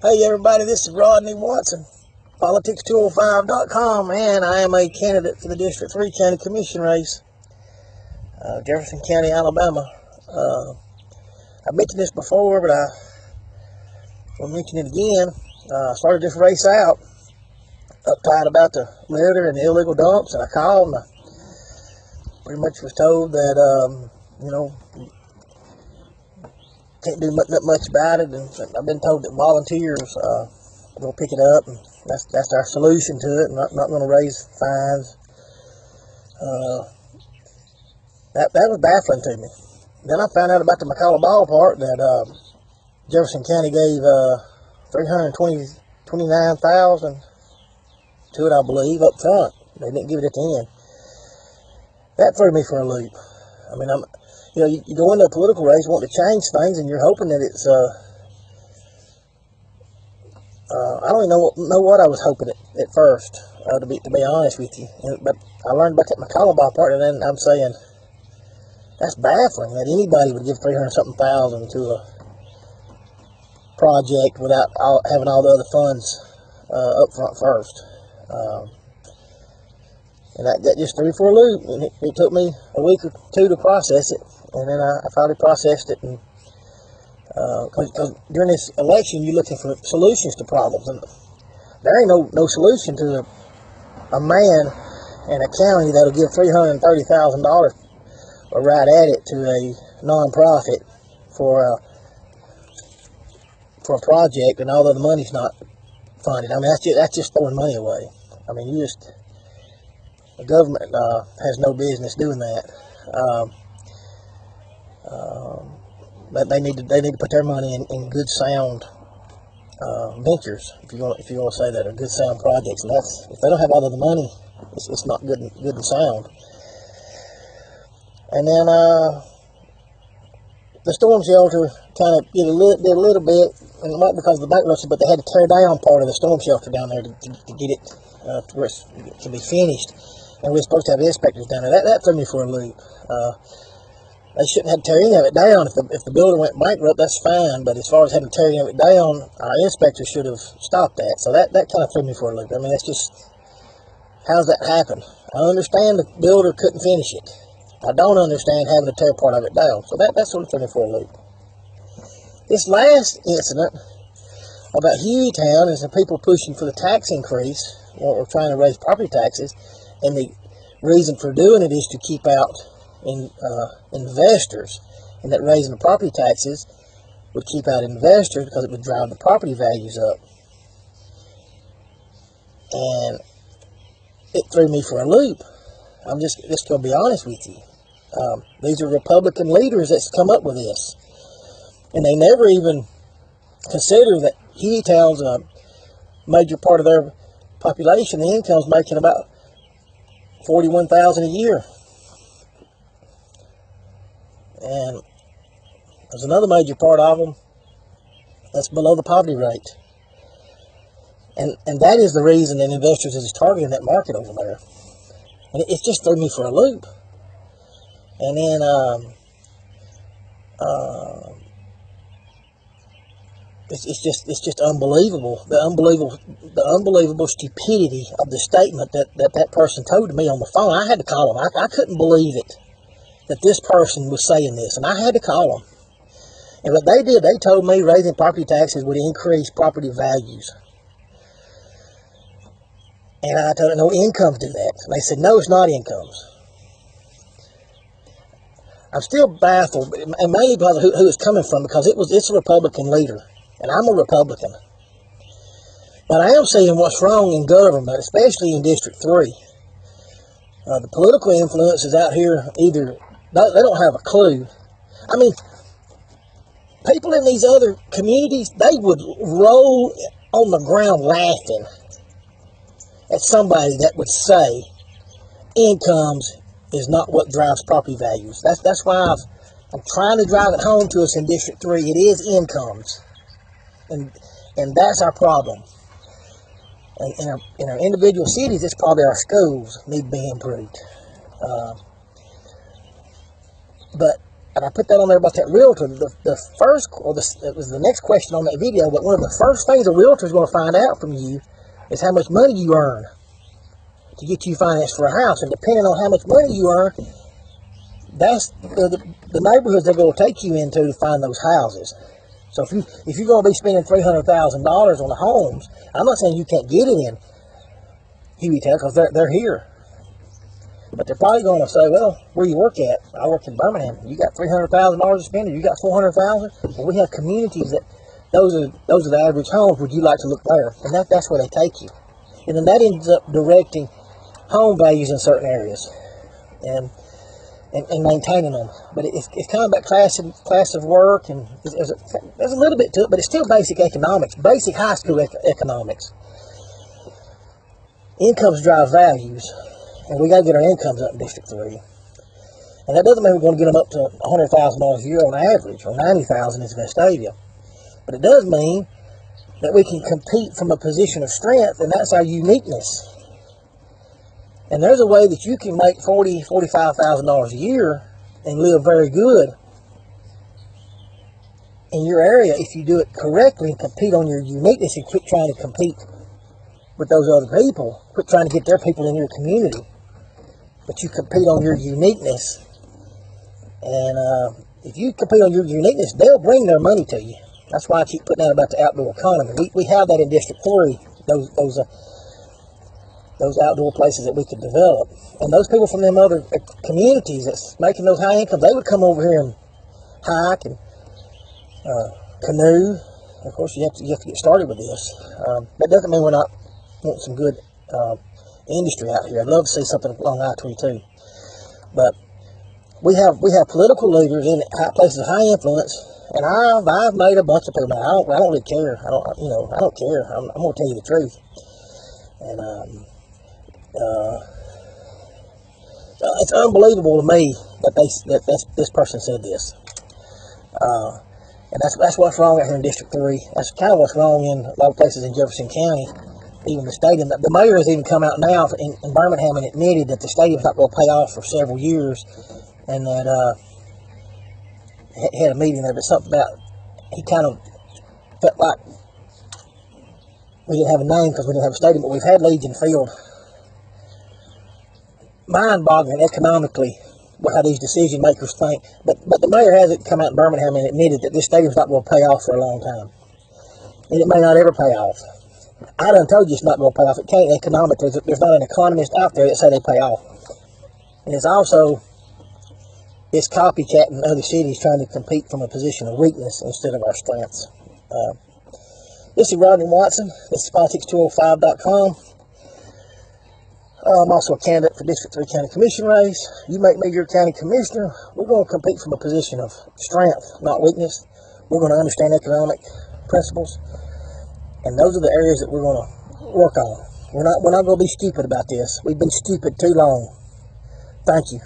Hey everybody, this is Rodney Watson, Politics205.com, and I am a candidate for the District 3 County Commission race, Jefferson County, Alabama. I've mentioned this before, but I will mention it again. I started this race out uptight about the litter and the illegal dumps, and I called and I pretty much was told that, can't do much about it, and I've been told that volunteers will pick it up, and that's our solution to it. Not going to raise fines. That was baffling to me. Then I found out about the McCullough ballpark that Jefferson County gave $329,000 to it, I believe, up front. They didn't give it at the end. That threw me for a loop. I mean, you go into a political race wanting to change things, and you're hoping that it's, I don't even know what I was hoping at first, to be honest with you. But I learned about that McCullough ballpark, and then I'm saying, that's baffling that anybody would give $300-something thousand to a project without having all the other funds up front first. And that just threw me for a loop, and it took me a week or two to process it, and then I finally processed it. And because during this election, you're looking for solutions to problems, and there ain't no solution to a man in a county that'll give $330,000 or right at it to a non-profit for a project, and although the money's not funded. I mean, that's just throwing money away. I mean, the government has no business doing that. But they need to put their money in good, sound ventures, if you want to say that, or good, sound projects. And if they don't have all of the money, it's not good and sound. And then the storm shelter kind of did a little bit, and not because of the bankruptcy, but they had to tear down part of the storm shelter down there to get it to where it can be finished. And we were supposed to have inspectors down there. That threw me for a loop. They shouldn't have to tear any of it down. If the builder went bankrupt, that's fine. But as far as having to tear any of it down, our inspectors should have stopped that. So that kind of threw me for a loop. I mean, that's just, how's that happen? I understand the builder couldn't finish it. I don't understand having to tear part of it down. So that sort of threw me for a loop. This last incident about Hueytown is the people pushing for the tax increase, or trying to raise property taxes. And the reason for doing it is to keep out investors, and that raising the property taxes would keep out investors because it would drive the property values up. And it threw me for a loop. I'm just going to be honest with you. These are Republican leaders that's come up with this, and they never even consider that Hueytown's a major part of their population. The income's making about $41,000 a year, and there's another major part of them that's below the poverty rate, and that is the reason that investors is targeting that market over there. And it just threw me for a loop. And then it's just unbelievable. The unbelievable stupidity of the statement that person told to me on the phone. I had to call him. I couldn't believe it, that this person was saying this, and I had to call them. And what they did, they told me raising property taxes would increase property values. And I told them, no, incomes do that. And they said, no, it's not incomes. I'm still baffled, and mainly because of who it's coming from, because it's a Republican leader, and I'm a Republican. But I am seeing what's wrong in government, especially in District 3. The political influences out here, either they don't have a clue. I mean, people in these other communities, they would roll on the ground laughing at somebody that would say incomes is not what drives property values. That's why I'm trying to drive it home to us in District 3. It is incomes, and that's our problem. And in our individual cities, it's probably our schools need to be improved. But and I put that on there about that realtor. The first, it was the next question on that video, but one of the first things a realtor is going to find out from you is how much money you earn to get you financed for a house. And depending on how much money you earn, that's the neighborhoods they're going to take you into to find those houses. So if you're going to be spending $300,000 on the homes, I'm not saying you can't get it in Hueytown, because they're here. But they're probably going to say, well, where you work at? I work in Birmingham. You got $300,000 to spend, or you got $400,000? Well, we have communities that those are the average homes. Would you like to look there? And that's where they take you. And then that ends up directing home values in certain areas and maintaining them. But it's kind of about class of work, and there's a little bit to it, but it's still basic economics, basic high school economics. Incomes drive values, and we got to get our incomes up in District 3. And that doesn't mean we're going to get them up to $100,000 a year on average, or $90,000 in Vestavia. But it does mean that we can compete from a position of strength, and that's our uniqueness. And there's a way that you can make $40,000, $45,000 a year and live very good in your area if you do it correctly and compete on your uniqueness and quit trying to compete with those other people. Quit trying to get their people in your community. But you compete on your uniqueness. And if you compete on your uniqueness, they'll bring their money to you. That's why I keep putting out about the outdoor economy. We have that in District 3, those outdoor places that we could develop. And those people from them other communities that's making those high incomes, they would come over here and hike and canoe. Of course, you have to get started with this. That doesn't mean we're not wanting some good industry out here. I'd love to see something along I-22. But we have political leaders in places of high influence, and I've made a bunch of people. I don't really care. I don't care. I'm going to tell you the truth. And it's unbelievable to me that this person said this. And that's what's wrong out here in District 3. That's kind of what's wrong in a lot of places in Jefferson County, even the stadium. The mayor has even come out now in Birmingham and admitted that the stadium's not going to pay off for several years, and that had a meeting there, but something about, he kind of felt like we didn't have a name because we didn't have a stadium, but we've had Legion Field. Mind-boggling economically how these decision makers think, but the mayor hasn't come out in Birmingham and admitted that this stadium's not going to pay off for a long time, and it may not ever pay off. I done told you it's not going to pay off. It can't economically. There's not an economist out there that say they pay off. And it's copycatting other cities trying to compete from a position of weakness instead of our strengths. This is Rodney Watson. This is politics205.com. I'm also a candidate for District 3 County Commission race. You make me your county commissioner. We're going to compete from a position of strength, not weakness. We're going to understand economic principles, and those are the areas that we're going to work on. We're not going to be stupid about this. We've been stupid too long. Thank you.